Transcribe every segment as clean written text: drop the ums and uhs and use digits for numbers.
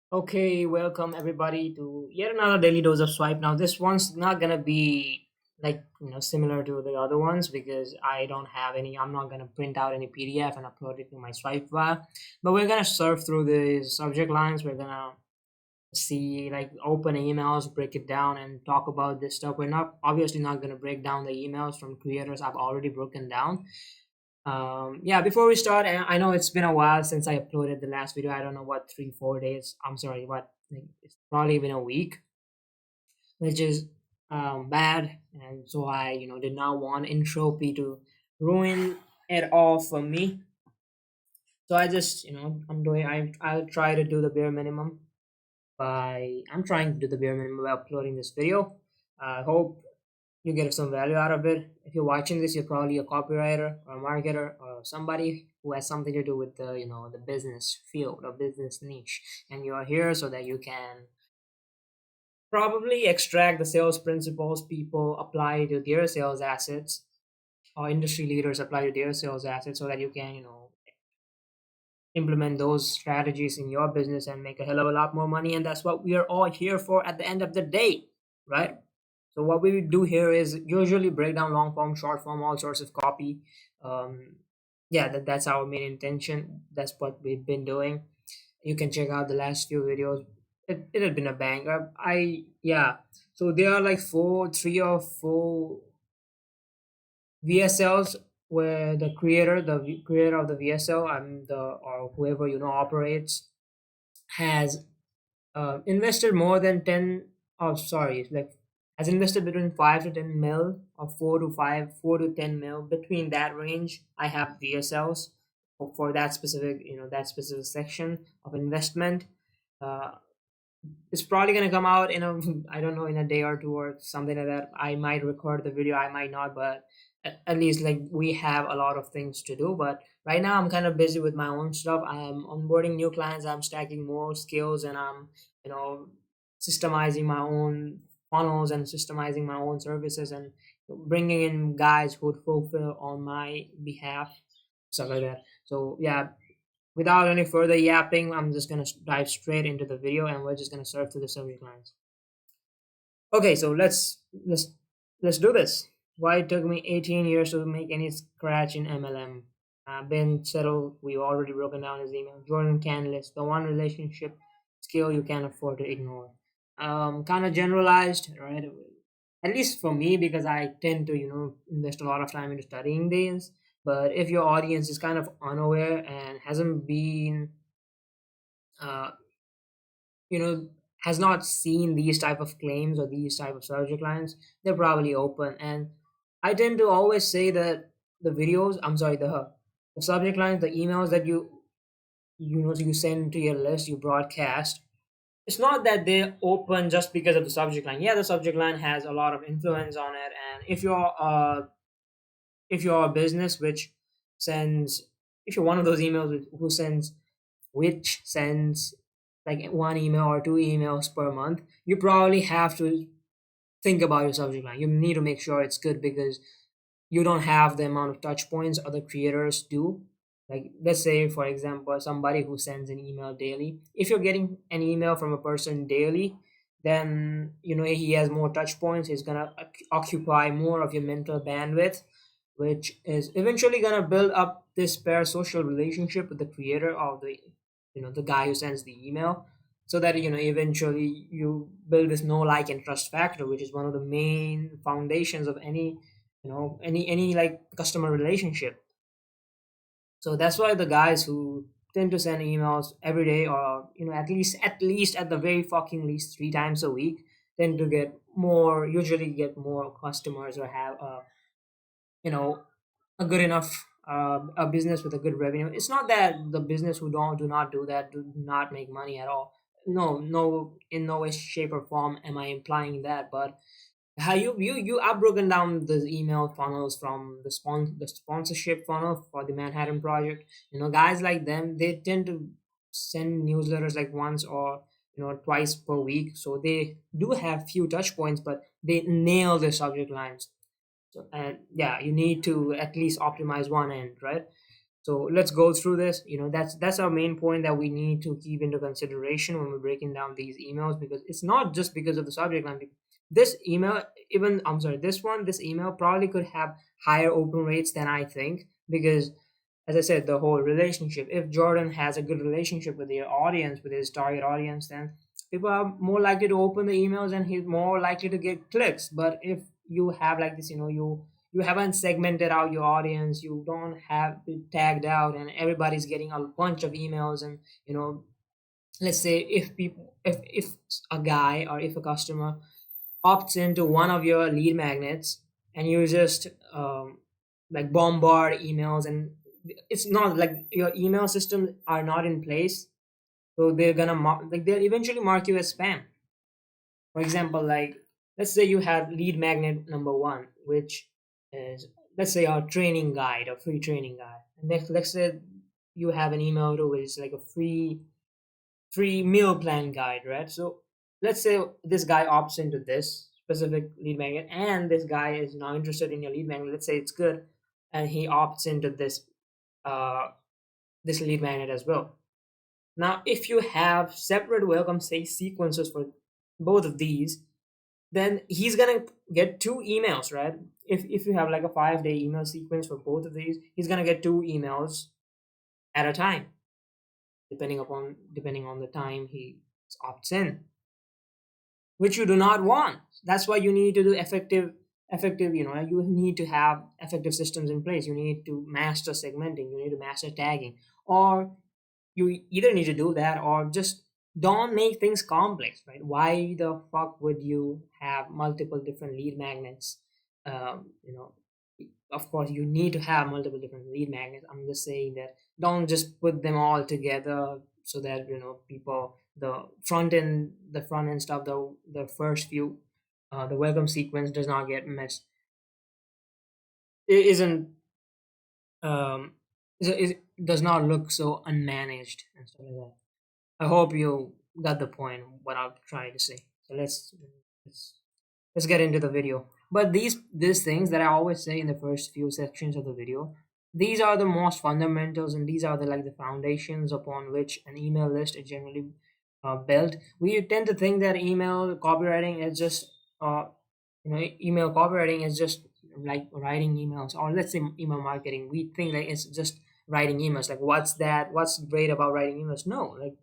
Okay, welcome everybody to yet another daily dose of swipe. Now, this one's not gonna be like similar to the other ones because I don't have any. I'm not gonna print out any PDF and upload it to my swipe file. But we're gonna surf through the subject lines. We're gonna see like open emails, break it down, and talk about this stuff. We're not obviously not gonna break down the emails from creators I've already broken down. Yeah, before we start, and I know it's been a while since I uploaded the last video. I don't know what 3 4 days. I'm sorry, what like, it's probably been a week, which is bad, and so I did not want entropy to ruin it all for me. So I just I'll try to do the bare minimum by I'm trying to do the bare minimum by uploading this video. I hope you get some value out of it. If you're watching this, you're probably a copywriter or a marketer or somebody who has something to do with the business field or business niche, and you are here so that you can probably extract the sales principles people apply to their sales assets or industry leaders apply to their sales assets so that you can implement those strategies in your business and make a hell of a lot more money. And that's what we are all here for at the end of the day, right? So what we do here is usually break down long form, short form, all sorts of copy. um yeah, that's our main intention. That's what we've been doing. You can check out the last few videos. It had been a banger. I Yeah, so there are like three or four VSLs where the creator of the VSL and the or whoever operates has invested more than 10, oh sorry, like has invested between 5 to 10 mil or 4 to 10 mil, between that range. I have VSLs for that specific section of investment. uh, it's probably gonna come out in a I don't know, in a day or two or something like that. I might record the video, I might not, but at least like we have a lot of things to do. But right now I'm kind of busy with my own stuff. I'm onboarding new clients, I'm stacking more skills, and I'm you know systemizing my own funnels and systemizing my own services and bringing in guys who would fulfill on my behalf, stuff like that. So yeah, without any further yapping, I'm just gonna dive straight into the video, and we're just gonna surf through the subject lines. Okay, so let's do this. Why it took me 18 years to make any scratch in MLM? Ben settled. We've already broken down his email. Jordan Canlis, the one relationship skill you can't afford to ignore. Kind of generalized, right? At least for me, because I tend to invest a lot of time into studying these. But if your audience is kind of unaware and hasn't been uh, you know has not seen these type of claims or these type of subject lines, they're probably open. And I tend to always say that the subject lines, the emails that you send to your list, you broadcast, it's not that they're open just because of the subject line. Yeah, the subject line has a lot of influence on it. And if you're a business which sends if you're one of those emails which sends like one email or two emails per month, you probably have to think about your subject line. You need to make sure it's good because you don't have the amount of touch points other creators do. Like, let's say, for example, somebody who sends an email daily. If you're getting an email from a person daily, then he has more touch points. He's gonna occupy more of your mental bandwidth, which is eventually gonna build up this parasocial relationship with the creator of the guy who sends the email, so that eventually you build this know like and trust factor, which is one of the main foundations of any like customer relationship. So that's why the guys who tend to send emails every day, or at least at the very fucking least 3 times a week, tend to usually get more customers or have you know a good enough a business with a good revenue. It's not that the business who do not do that do not make money at all. No, no, in no way, shape, or form am I implying that. But how you I've broken down the email funnels from the sponsorship funnel for the Manhattan Project. Guys like them, they tend to send newsletters like once or twice per week, so they do have few touch points, but they nail their subject lines. So, and yeah, you need to at least optimize one end, right? So let's go through this. That's our main point that we need to keep into consideration when we're breaking down these emails, because it's not just because of the subject line. This email, even I'm sorry, this email probably could have higher open rates than I think, because as I said, the whole relationship. If Jordan has a good relationship with their audience, with his target audience, then people are more likely to open the emails and he's more likely to get clicks. But if you have like this, you haven't segmented out your audience, you don't have it tagged out, and everybody's getting a bunch of emails, and let's say if a guy or if a customer opts into one of your lead magnets, and you just like bombard emails, and it's not like your email systems are not in place, so they're gonna like they'll eventually mark you as spam. For example, like let's say you have lead magnet number one, which is, let's say, our training guide, a free training guide. And next, let's say you have an email to which is like a free meal plan guide, right? So let's say this guy opts into this specific lead magnet, and this guy is now interested in your lead magnet. Let's say it's good, and he opts into uh, this lead magnet as well. Now, if you have separate welcome say sequences for both of these, then he's gonna get two emails, right? If you have like a 5-day email sequence for both of these, he's gonna get two emails at a time, depending on the time he opts in, which you do not want. That's why you need to do effective. You need to have effective systems in place. You need to master segmenting. You need to master tagging, or you either need to do that or just don't make things complex, right? Why the fuck would you have multiple different lead magnets? um, you know of course you need to have multiple different lead magnets. I'm just saying that don't just put them all together, so that people, the front end stuff, the first few, the welcome sequence does not get messed. It isn't it does not look so unmanaged and stuff like that. I hope you got the point what I'm trying to say. So let's let's get into the video. But these things that I always say in the first few sections of the video, these are the most fundamentals, and these are the like the foundations upon which an email list is generally built. We tend to think that email copywriting is just like writing emails, or let's say email marketing. We think like it's just writing emails. Like what's great about writing emails? No, like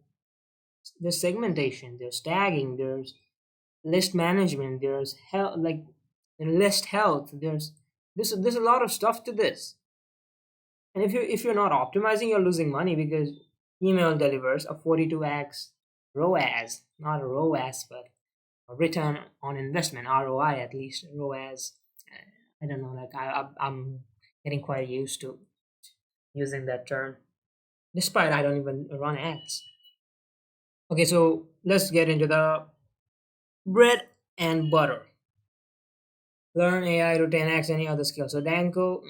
there's segmentation, there's tagging, there's list management, there's health, like list health, there's a lot of stuff to this. And if you're not optimizing, you're losing money, because email delivers a 42x ROAS, not a ROAS, but a return on investment, ROI at least. ROAS, I don't know, like I'm getting quite used to using that term, despite I don't even run ads. Okay, so let's get into the bread and butter. Learn AI to 10x any other skill. So Danko,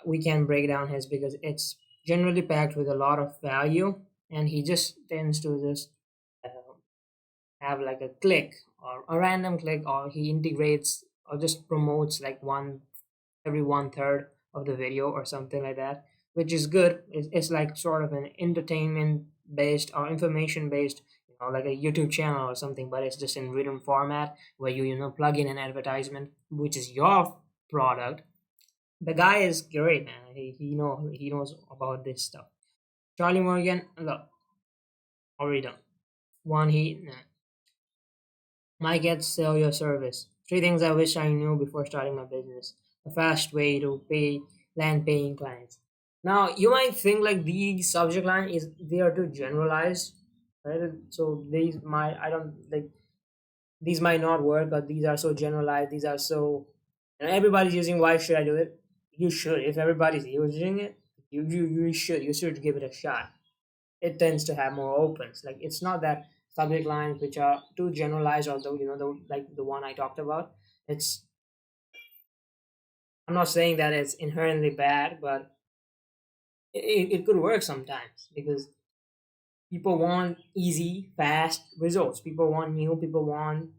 we can break down his because it's generally packed with a lot of value, and he just tends to just uh, have like a click or a random click, or he integrates or just promotes like every 1/3 of the video or something like that, which is good. It's like sort of an entertainment based or information based, like a YouTube channel or something, but it's just in written format where you plug in an advertisement, which is your product. The guy is great, man. He knows about this stuff. Charlie Morgan, look, already done. One, might get sell your service. Three things I wish I knew before starting my business. A fast way to land paying clients. Now you might think like the subject line is they are too generalized, right? So I don't like these might not work, but these are so generalized. These are so, and everybody's using. Why should I do it? You should. If everybody's using it, you should give it a shot. It tends to have more opens. Like it's not that subject lines which are too generalized, or the one I talked about. It's I'm not saying that it's inherently bad, but it could work sometimes, because people want easy, fast results. People want people want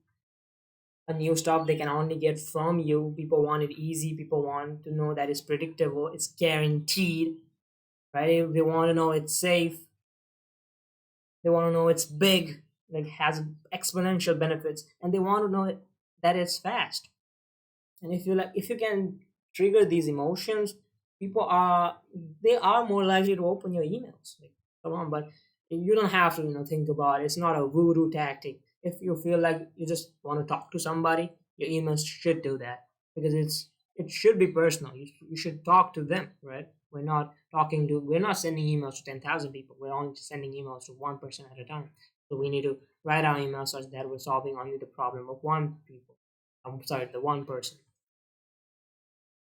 a new stuff they can only get from you. People want it easy. People want to know that it's predictable, it's guaranteed. right? If they want to know it's safe, they want to know it's big, like has exponential benefits, and they want to know that it's fast. And if you can trigger these emotions, people are they are more likely to open your emails. Like, come on, but you don't have to think about it. It's not a voodoo tactic. If you feel like you just want to talk to somebody, your emails should do that, because it should be personal. You should talk to them, right? We're not sending emails to 10,000 people. We're only sending emails to one person at a time. So we need to write our emails such that we're solving only the problem of one people. I'm sorry, the one person.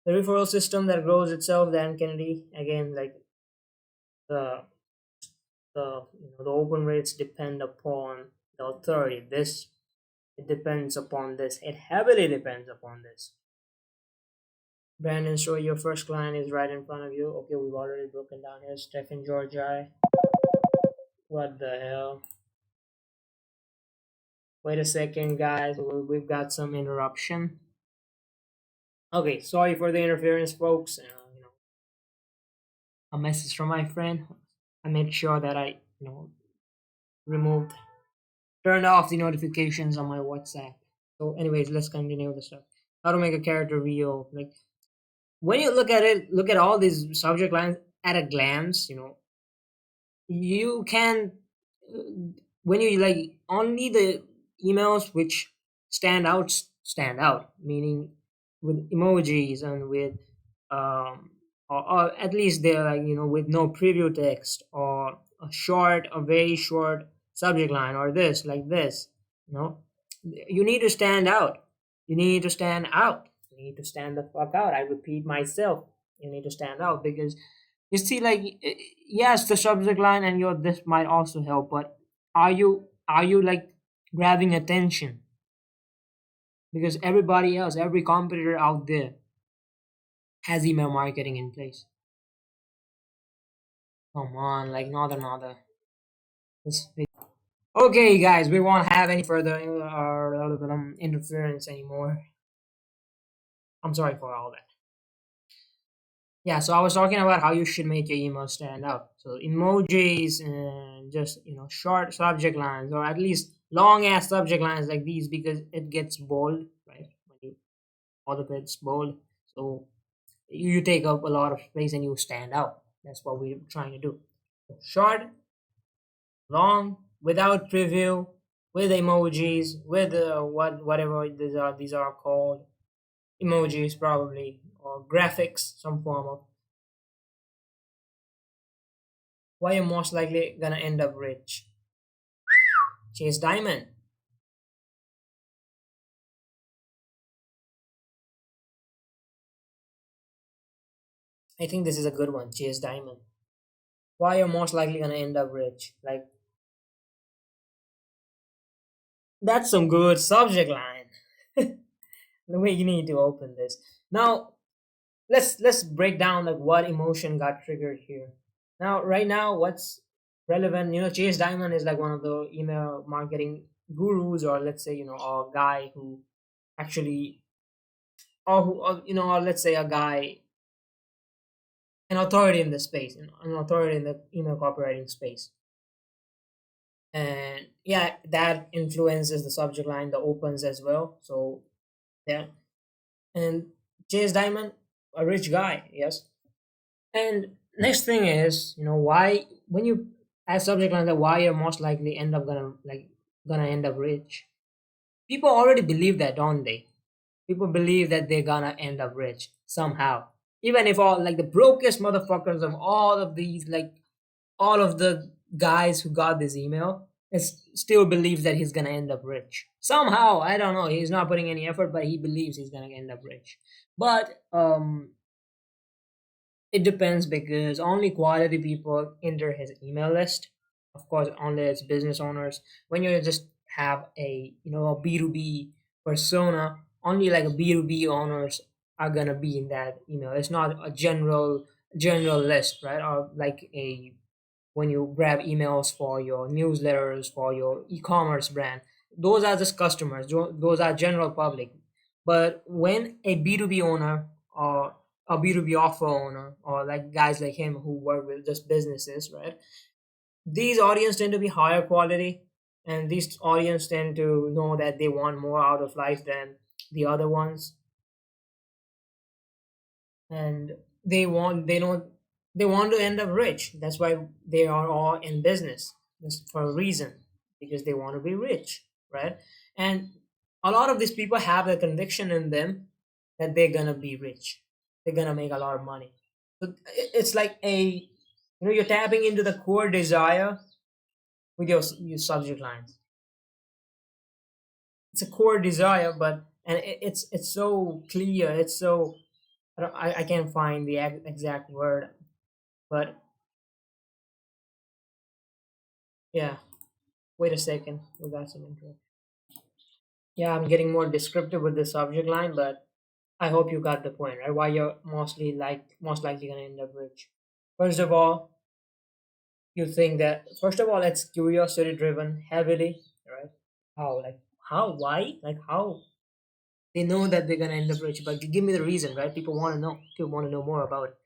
The referral system that grows itself, Dan Kennedy, again, like the the open rates depend upon the authority. This it depends upon this. It heavily depends upon this. Brandon, show your first client is right in front of you. Okay, we've already broken down here. Stephen Georgi. What the hell? Wait a second, guys. We've got some interruption. Okay, sorry for the interference, folks. A message from my friend. I made sure that I removed turned off the notifications on my WhatsApp. So, anyways, let's continue the stuff. How to make a character real. Like when you look at it, look at all these subject lines at a glance. You can when you like only the emails which stand out, meaning with emojis and with or at least they're like with no preview text or a very short subject line or this like this. you know you need to stand out. You need to stand the fuck out. I repeat myself. You need to stand out because you see, like, yes, the subject line and your this might also help, but are you like grabbing attention? Because everybody else, every competitor out there has email marketing in place. Come on, like another. Okay, guys, we won't have any further interference anymore. I'm sorry for all that. Yeah, so I was talking about how you should make your email stand out. So emojis and just short subject lines, or at least long ass subject lines like these, because it gets bold, right? When you all of it's bold, so you take up a lot of space and you stand out. That's what we're trying to do. So short, long, without preview, with emojis, with whatever these are called, emojis probably, or graphics, some form of. Why you're most likely gonna end up rich? Chase Diamond. I think this is a good one. Chase Diamond. Why you're most likely gonna end up rich? Like, that's some good subject line. The way you need to open this. Now let's break down like what emotion got triggered here. Now, right now, what's relevant? Chase Diamond is like one of the email marketing gurus, or let's say a guy who actually, or who, or let's say a guy, an authority in the space, an authority in the email copywriting space. And yeah, that influences the subject line, the opens as well. So yeah, and Chase Diamond, a rich guy, yes. And next thing is, why when you have subject line that why you're most likely gonna end up rich. People already believe that, don't they? People believe that they're gonna end up rich somehow. Even if all like the brokest motherfuckers of all of these, like all of the guys who got this email, still believes that he's gonna end up rich somehow. I don't know. He's not putting any effort, but he believes he's gonna end up rich. But it depends, because only quality people enter his email list. Of course, only as business owners. When you just have a B2B persona, only like a B2B owners are gonna be in that email. It's not a general list, right? Or like a when you grab emails for your newsletters for your e-commerce brand, those are just customers. Those are general public. But when a B2B owner or a B2B offer owner or like guys like him who work with just businesses, right? These audience tend to be higher quality, and these audience tend to know that they want more out of life than the other ones, and they know they want to end up rich. That's why they are all in business. That's for a reason, because they want to be rich, right? And a lot of these people have a conviction in them that they're gonna be rich, they're gonna make a lot of money. So it's like a, you're tapping into the core desire with your subject lines. It's a core desire, but and it's so clear, it's so, I can't find the exact word, but yeah. Wait a second, we got some intro. Yeah, I'm getting more descriptive with the subject line, but I hope you got the point, right? Why you're most likely gonna end up rich. First of all, you think that first of all it's curiosity driven heavily, right? How, like, how, why, like how they know that they're gonna end up rich, but give me the reason, right? People want to know. People want to know more about it.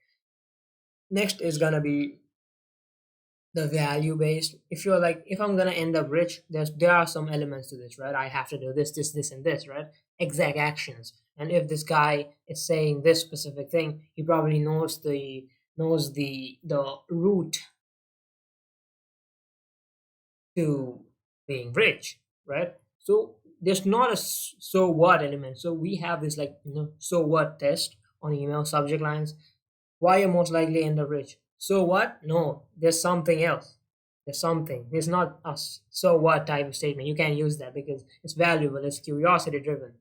Next is gonna be the value based. If you're like, if I'm gonna end up rich, there are some elements to this, right? I have to do this and this, right? Exact actions. And if this guy is saying this specific thing, he probably knows the route to being rich, right? So there's not a so what element. So we have this, like, so what test on email subject lines. Why you most likely end up rich? So what? No, there's something else. There's something. There's not a so what type of statement. You can't use that because it's valuable. It's curiosity driven.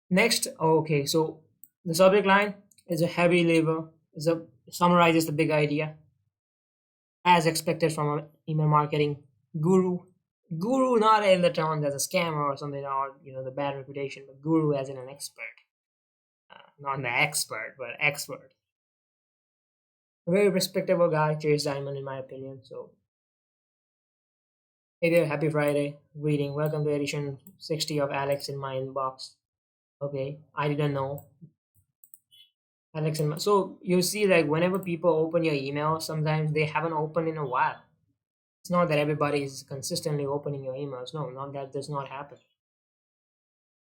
Next, okay, so the subject line is a heavy lever. Is a summarizes the big idea as expected from an email marketing guru. Guru not in the terms as a scammer or something, or the bad reputation, but guru as in an expert. Not the expert, but expert. A very respectable guy, Chase Dimond, in my opinion. So, hey there, happy Friday. Greeting. Welcome to edition 60 of Alex in my inbox. Okay, I didn't know. Alex in my. So, you see, like, whenever people open your email, sometimes they haven't opened in a while. It's not that everybody is consistently opening your emails. No, not that does not happen.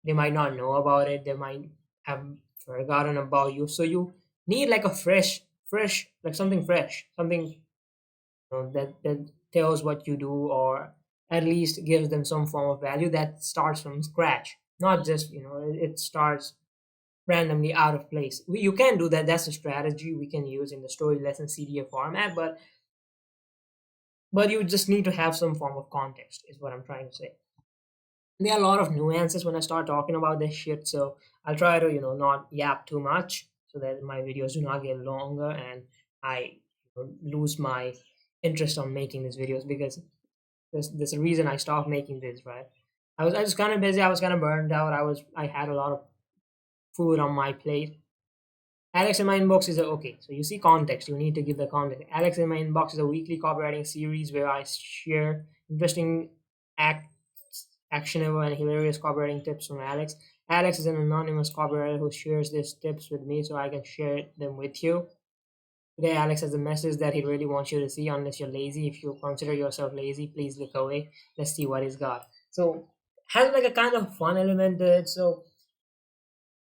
They might not know about it. They might have forgotten about you. So, you need like a fresh, like something fresh, something that tells what you do, or at least gives them some form of value that starts from scratch, not just it starts randomly out of place. You can do that. That's a strategy we can use in the story lesson CDF format, but you just need to have some form of context is what I'm trying to say. There are a lot of nuances when I start talking about this shit, so I'll try to not yap too much so that my videos do not get longer and I lose my interest on making these videos, because there's a reason I stopped making this, right? I was kind of busy. I was kind of burned out. I had a lot of food on my plate. Alex in my inbox is okay. So you see context. You need to give the context. Alex in my inbox is a weekly copywriting series where I share interesting, act, actionable, and hilarious copywriting tips from Alex. Alex is an anonymous copywriter who shares these tips with me so I can share them with you. Today, Alex has a message that he really wants you to see. Unless you're lazy, if you consider yourself lazy, please look away. Let's see what he's got. So, has like a kind of fun element to it. So,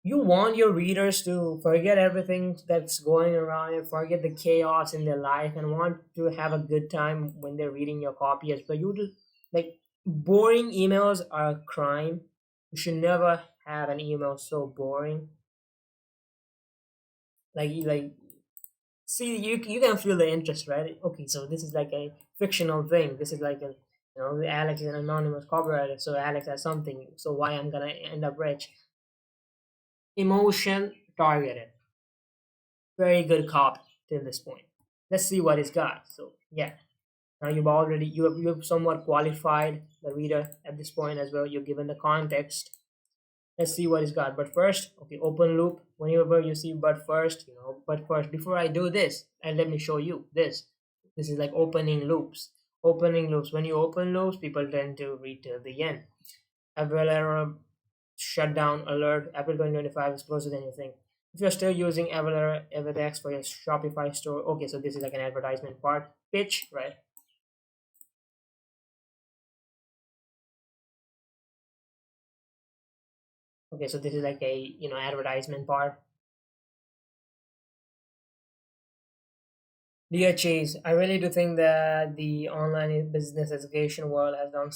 you want your readers to forget everything that's going around and forget the chaos in their life and want to have a good time when they're reading your copy. As but you just like boring emails are a crime. You should never have an email so boring. Like see, you can feel the interest, right? Okay, so this is like a fictional thing. This is like a Alex is an anonymous copywriter, so Alex has something. So why I'm gonna end up rich? Emotion targeted. Very good copy till this point. Let's see what he's got. So yeah, now you've somewhat qualified the reader at this point as well. You're given the context. Let's see what he's got. But first, okay, open loop. Whenever you see but first, before I do this, and let me show you this. This is like opening loops. Opening loops. When you open loops, people tend to read till the end. Apple error, shutdown alert. April 2025 is closer than you think. If you're still using Everdex for your Shopify store, okay, so this is like an advertisement part pitch, right? Okay, so this is like a advertisement part. Dear Chase, I really do think that the online business education world has done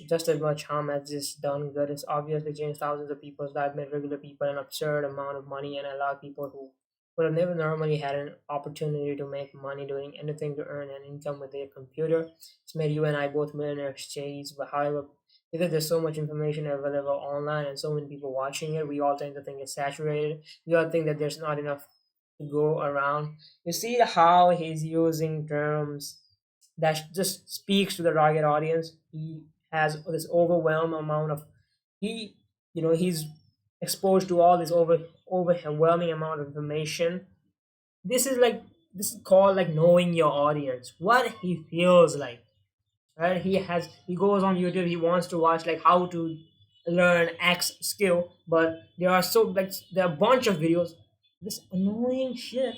just as much harm as it's done good. It's obviously changed thousands of people's lives, made regular people an absurd amount of money, and allowed people who would have never normally had an opportunity to make money doing anything to earn an income with their computer. It's made you and I both millionaires, Chase. But however, because there's so much information available online and so many people watching it, we all tend to think it's saturated. We all think that there's not enough to go around. You see how he's using terms that just speaks to the target audience. He has this overwhelming amount of he he's exposed to all this overwhelming amount of information. This is like this is called like knowing your audience, what he feels like. Right? He goes on YouTube, he wants to watch like how to learn X skill, but there are a bunch of videos. This annoying shit.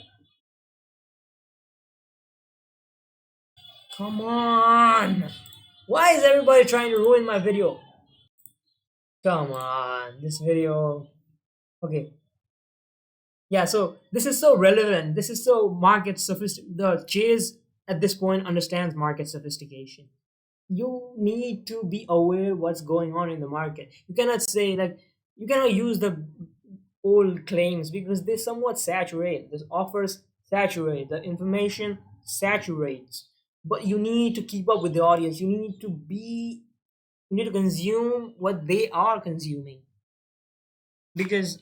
Come on! Why is everybody trying to ruin my video? Come on, this video. Okay, yeah. So this is so relevant. This is so market sophistic. The Chase at this point understands market sophistication. You need to be aware what's going on in the market. You cannot say like you cannot use the old claims because they somewhat saturate. The offers saturate. The information saturates. But you need to keep up with the audience. You need to consume what they are consuming because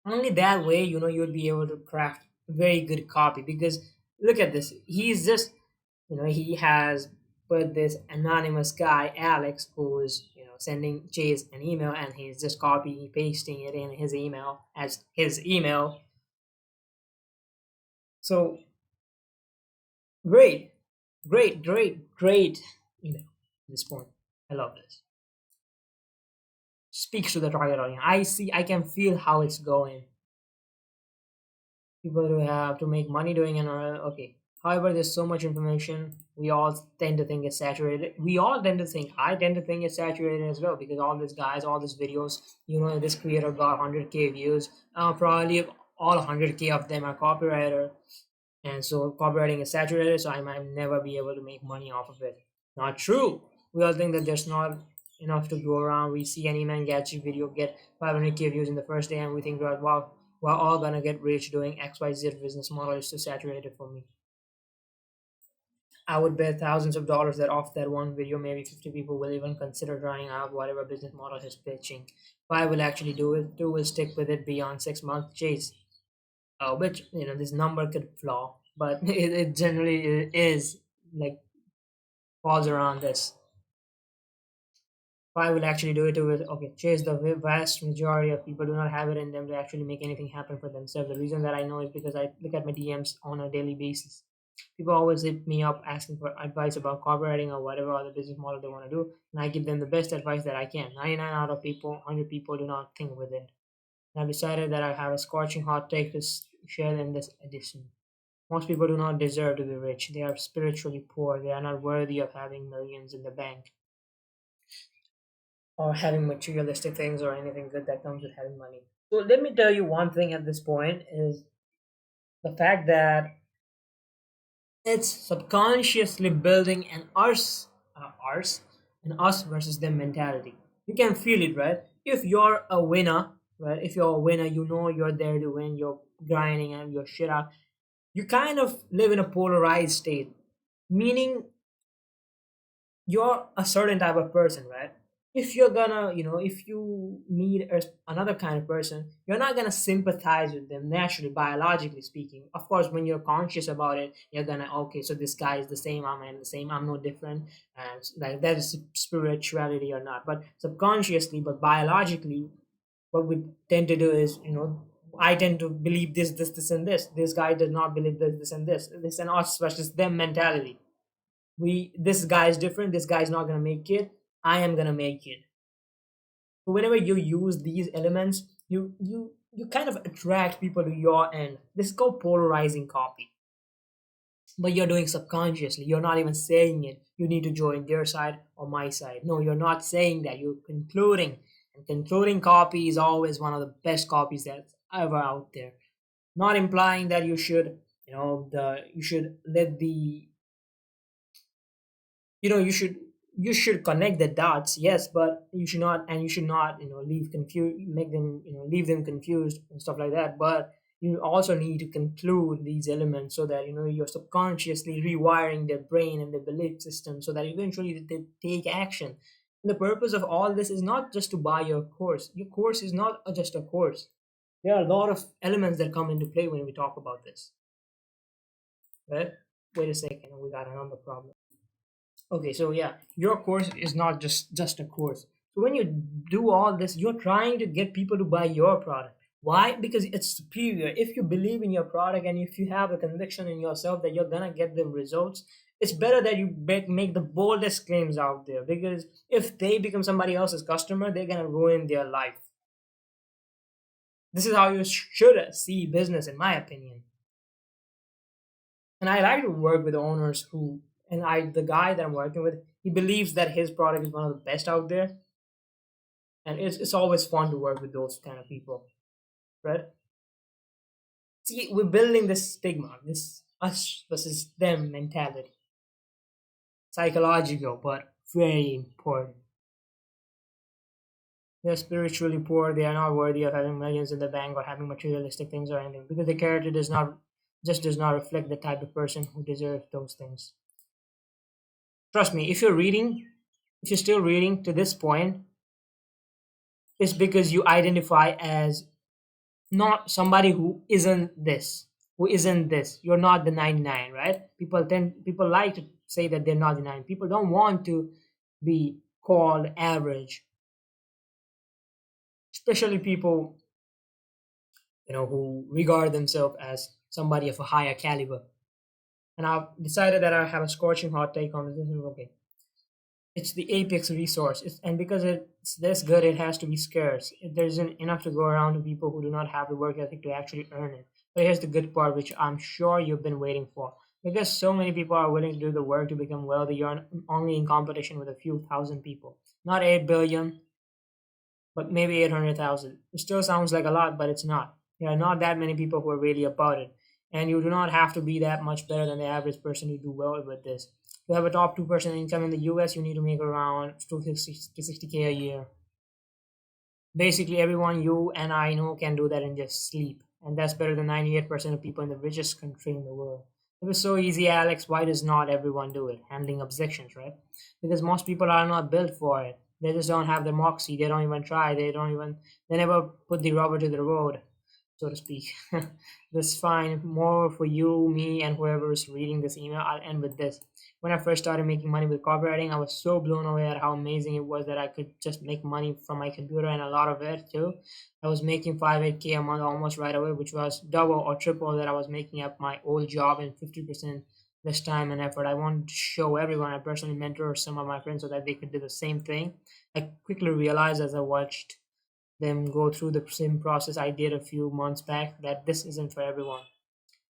only that way you'll be able to craft very good copy. Because look at this, he's just he has put this anonymous guy Alex who's sending Chase an email, and he's just copy pasting it in his email as his email. So great, great. This point, I love this. Speaks to the target audience. I can feel how it's going. People who have to make money doing an okay. However, there's so much information. We all tend to think it's saturated. We all tend to think. I tend to think it's saturated as well because all these guys, all these videos. This creator got 100K views. Probably all 100K of them are copywriter, and so copywriting is saturated. So I might never be able to make money off of it. Not true. We all think that there's not enough to go around. We see any man gadget video get 500K views in the first day, and we think, right, wow, we're all gonna get rich doing XYZ business model. Is too saturated for me. I would bet thousands of dollars that off that one video, maybe 50 people will even consider trying out whatever business model he's pitching. Five will actually do it. Two will stick with it beyond 6 months. Chase, which this number could flaw, but it generally is like falls around this. Five will actually do it with okay. Chase, the vast majority of people do not have it in them to actually make anything happen for themselves. The reason that I know is because I look at my DMs on a daily basis. People always hit me up asking for advice about copywriting or whatever other business model they want to do, and I give them the best advice that I can. 99 out of people, 100 people do not think with it. And I've decided that I have a scorching hot take to share in this edition. Most people do not deserve to be rich. They are spiritually poor. They are not worthy of having millions in the bank or having materialistic things or anything good that comes with having money. So let me tell you one thing at this point is the fact that it's subconsciously building an us an us versus them mentality. You can feel it, right? If you're a winner, right? If you're a winner, you're there to win. You're grinding and your shit out. You kind of live in a polarized state, meaning you're a certain type of person, right? If you're gonna, if you meet another kind of person, you're not gonna sympathize with them naturally, biologically speaking. Of course, when you're conscious about it, you're gonna, okay, so this guy is the same, I'm the same, I'm no different, and like that is spirituality or not. But subconsciously, but biologically, what we tend to do is, I tend to believe this, and this. This guy does not believe this, and this. This and us versus them mentality. This guy is different, this guy is not going to make it, I am going to make it. So whenever you use these elements, you kind of attract people to your end. This is called polarizing copy, but you're doing subconsciously. You're not even saying it. You need to join their side or my side. No, you're not saying that. You're concluding, and concluding copy is always one of the best copies that's ever out there. Not implying that you should, you should let the, you should connect the dots, yes, but you should not, leave confused, make them, leave them confused and stuff like that. But you also need to conclude these elements so that you're subconsciously rewiring their brain and their belief system so that eventually they take action. And the purpose of all this is not just to buy your course. Your course is not just a course. There are a lot of elements that come into play when we talk about this, right? Wait a second, we got another problem. Okay, so yeah, your course is not just a course. So when you do all this, you're trying to get people to buy your product. Why? Because it's superior. If you believe in your product and if you have a conviction in yourself that you're gonna get the results, it's better that you make the boldest claims out there. Because if they become somebody else's customer, they're gonna ruin their life. This is how you should see business, in my opinion. And I like to work with owners who, and the guy that I'm working with, he believes that his product is one of the best out there, and it's always fun to work with those kind of people, right? See, we're building this stigma, this us versus them mentality, psychological, but very important. They're spiritually poor. They are not worthy of having millions in the bank or having materialistic things or anything because the character does not reflect the type of person who deserves those things. Trust me, if you're still reading to this point, it's because you identify as not somebody who isn't this. You're not the 99, right? People like to say that they're not the 99. People don't want to be called average, especially people, who regard themselves as somebody of a higher caliber. And I've decided that I have a scorching hot take on this. This is okay. It's the apex resource, and because it's this good, it has to be scarce. There isn't enough to go around to people who do not have the work ethic to actually earn it. But here's the good part, which I'm sure you've been waiting for. Because so many people are willing to do the work to become wealthy, you're only in competition with a few thousand people. Not 8 billion, but maybe 800,000. It still sounds like a lot, but it's not. There are not that many people who are really about it. And you do not have to be that much better than the average person to do well with this. To have a top 2% income in the US, you need to make around 260 to 60K a year. Basically, everyone you and I know can do that in just sleep. And that's better than 98% of people in the richest country in the world. It was so easy, Alex. Why does not everyone do it? Handling objections, right? Because most people are not built for it. They just don't have the moxie. They don't even try. They never put the rubber to the road, so to speak. That's fine. More for you, me, and whoever is reading this email. I'll end with this. When I first started making money with copywriting, I was so blown away at how amazing it was that I could just make money from my computer and a lot of it too. I was making 8K a month almost right away, which was double or triple that I was making at my old job and 50% less time and effort. I wanted to show everyone. I personally mentor some of my friends so that they could do the same thing. I quickly realized as I watched them go through the same process I did a few months back that this isn't for everyone.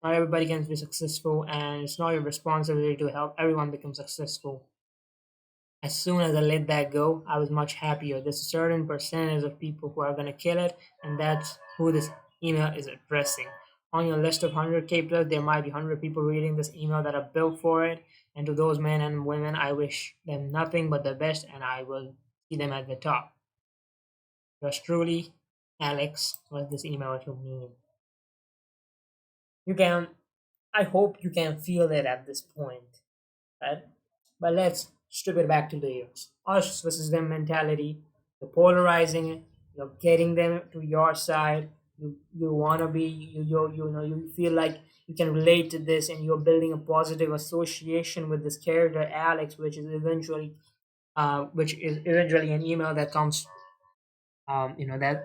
Not everybody can be successful, and it's not your responsibility to help everyone become successful. As soon as I let that go, I was much happier. There's a certain percentage of people who are going to kill it, and that's who this email is addressing. On your list of 100K plus, there might be 100 people reading this email that are built for it. And to those men and women, I wish them nothing but the best, and I will see them at the top. Yours truly, Alex, was this email to me. You can, I hope you can feel it at this point, right? But let's strip it back to layers. Us versus them mentality. You're polarizing it. You're getting them to your side. You wanna be you feel like you can relate to this, and you're building a positive association with this character Alex, which is eventually an email that comes that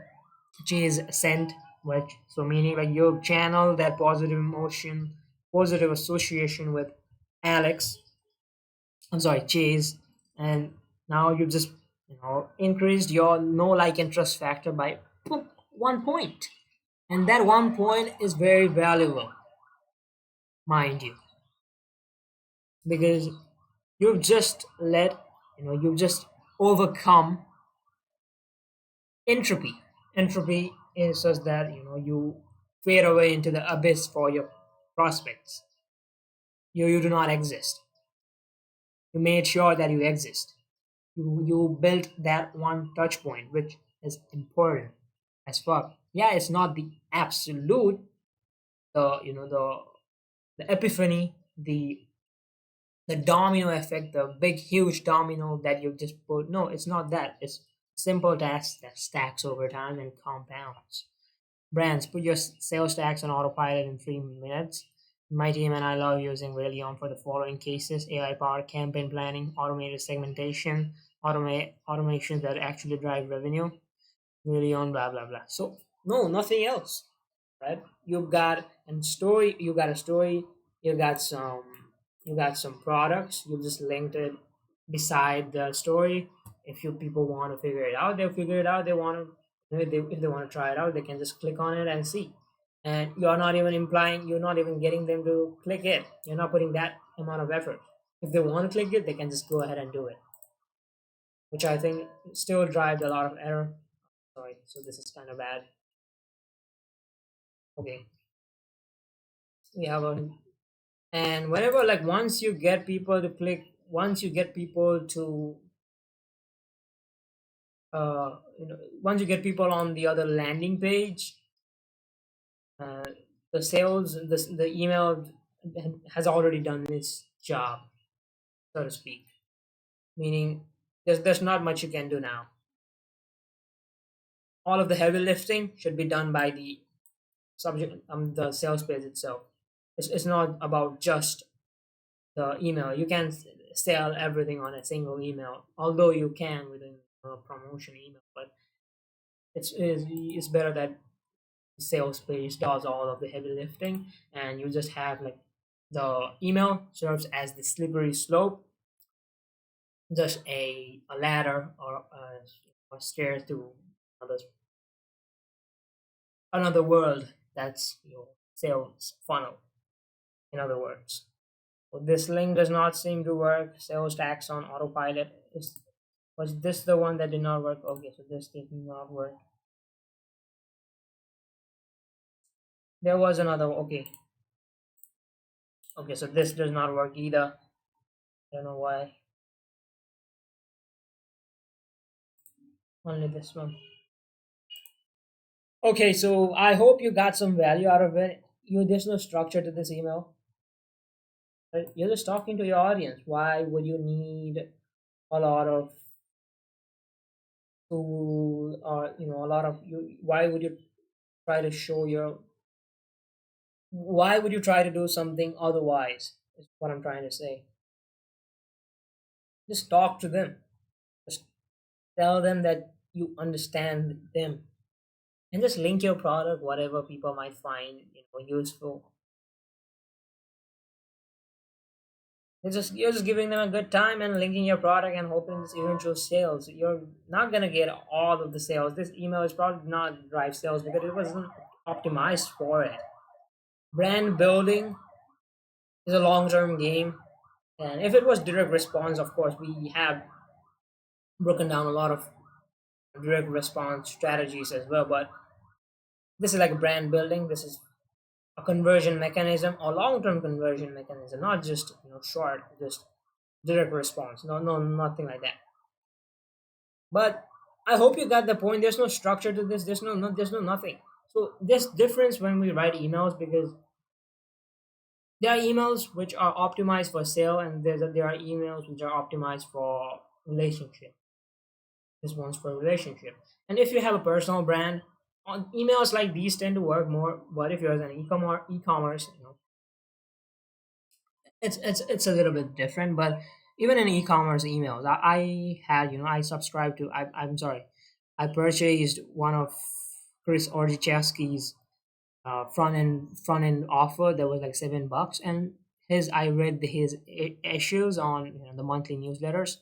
Chase sent, which so meaning like you channel that positive emotion, positive association with Alex. I'm sorry, Chase, and now you just increased your no like and trust factor by 1 point. And that one point is very valuable, mind you, because you've just you've just overcome entropy. Entropy is such that you fade away into the abyss for your prospects. You do not exist. You made sure that you exist. You built that one touch point, which is important as fuck. Yeah, it's not the absolute, the epiphany, the domino effect, the big huge domino that you just put. No, it's not that. It's simple task that stacks over time and compounds. Brands, put your sales tax on autopilot in 3 minutes. My team and I love using Railion for the following cases: AI-powered campaign planning, automated segmentation, automations that actually drive revenue, Railion, blah blah blah. So no, nothing else, right? You got a story, you got some products. You just linked it beside the story. If you people want to figure it out, they'll figure it out. They want to, if they want to try it out, they can just click on it and see. And you're not even getting them to click it. You're not putting that amount of effort. If they want to click it, they can just go ahead and do it, which I think still drives a lot of error. Sorry, so this is kind of bad. Okay, we have a, and whenever, like, once you get people to click, once you get people to once you get people on the other landing page, uh, the email has already done its job, so to speak, meaning there's not much you can do now. All of the heavy lifting should be done by the sales page itself. It's not about just the email. You can sell everything on a single email, although you can with a promotion email, but it's better that sales page does all of the heavy lifting, and you just have, like, the email serves as the slippery slope, just a ladder, or a stair to another another world. That's your sales funnel, in other words. So this link does not seem to work. Sales tax on autopilot. Was this the one that did not work? Okay, so this did not work. There was another. Okay, okay, so this does not work either. I don't know why. Only this one. Okay, so I hope you got some value out of it. There's no structure to this email. Right? You're just talking to your audience. Why would you need a lot of tool, or a lot of you? Why would you try to show your? Why would you try to do something otherwise? Is what I'm trying to say. Just talk to them. Just tell them that you understand them, and just link your product, whatever people might find useful. You're just giving them a good time and linking your product and hoping this eventual sales. You're not gonna get all of the sales. This email is probably not drive sales because it wasn't optimized for it. Brand building is a long term game, and if it was direct response, of course, we have broken down a lot of direct response strategies as well. But this is like brand building. This is a conversion mechanism, or long term conversion mechanism, not just short, just direct response. No, no, nothing like that. But I hope you got the point. There's no structure to this. There's no nothing. So there's difference when we write emails, because there are emails which are optimized for sale, and there are emails which are optimized for relationship. This one's for relationship. And if you have a personal brand, on emails like these tend to work more. But if you're an e-commerce, it's a little bit different. But even in e-commerce emails, I had I subscribed to I'm sorry, I purchased one of Chris Ordzichevsky's front end offer that was like $7, and I read his issues on the monthly newsletters.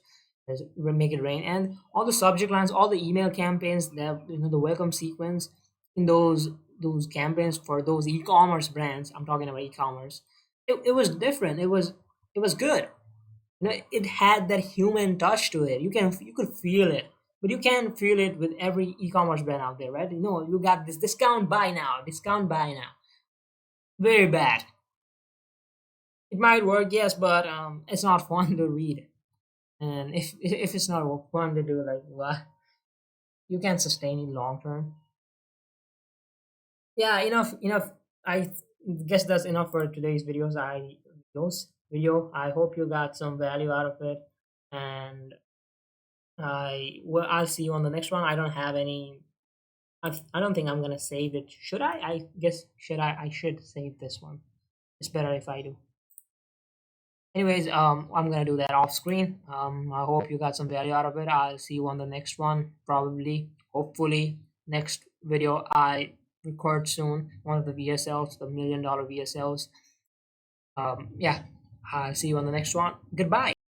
There's Make It Rain, and all the subject lines, all the email campaigns, the welcome sequence in those those campaigns for those e-commerce brands. I'm talking about e-commerce. It was different. It was good. It had that human touch to it. You could feel it, but you can't feel it with every e-commerce brand out there, right? You got this discount buy now, discount buy now. Very bad. It might work, yes, but it's not fun to read. And if it's not fun to do, like, what, you can't sustain it long term. Yeah, enough. I guess that's enough for today's video. I hope you got some value out of it, and I'll see you on the next one. I don't have any. I don't think I'm gonna save it. Should I? I guess should I? I should save this one. It's better if I do. Anyways, I'm gonna do that off screen. I hope you got some value out of it. I'll see you on the next one, probably, hopefully, next video I record soon. One of the VSLs, the $1 million VSLs. Yeah, I'll see you on the next one. Goodbye.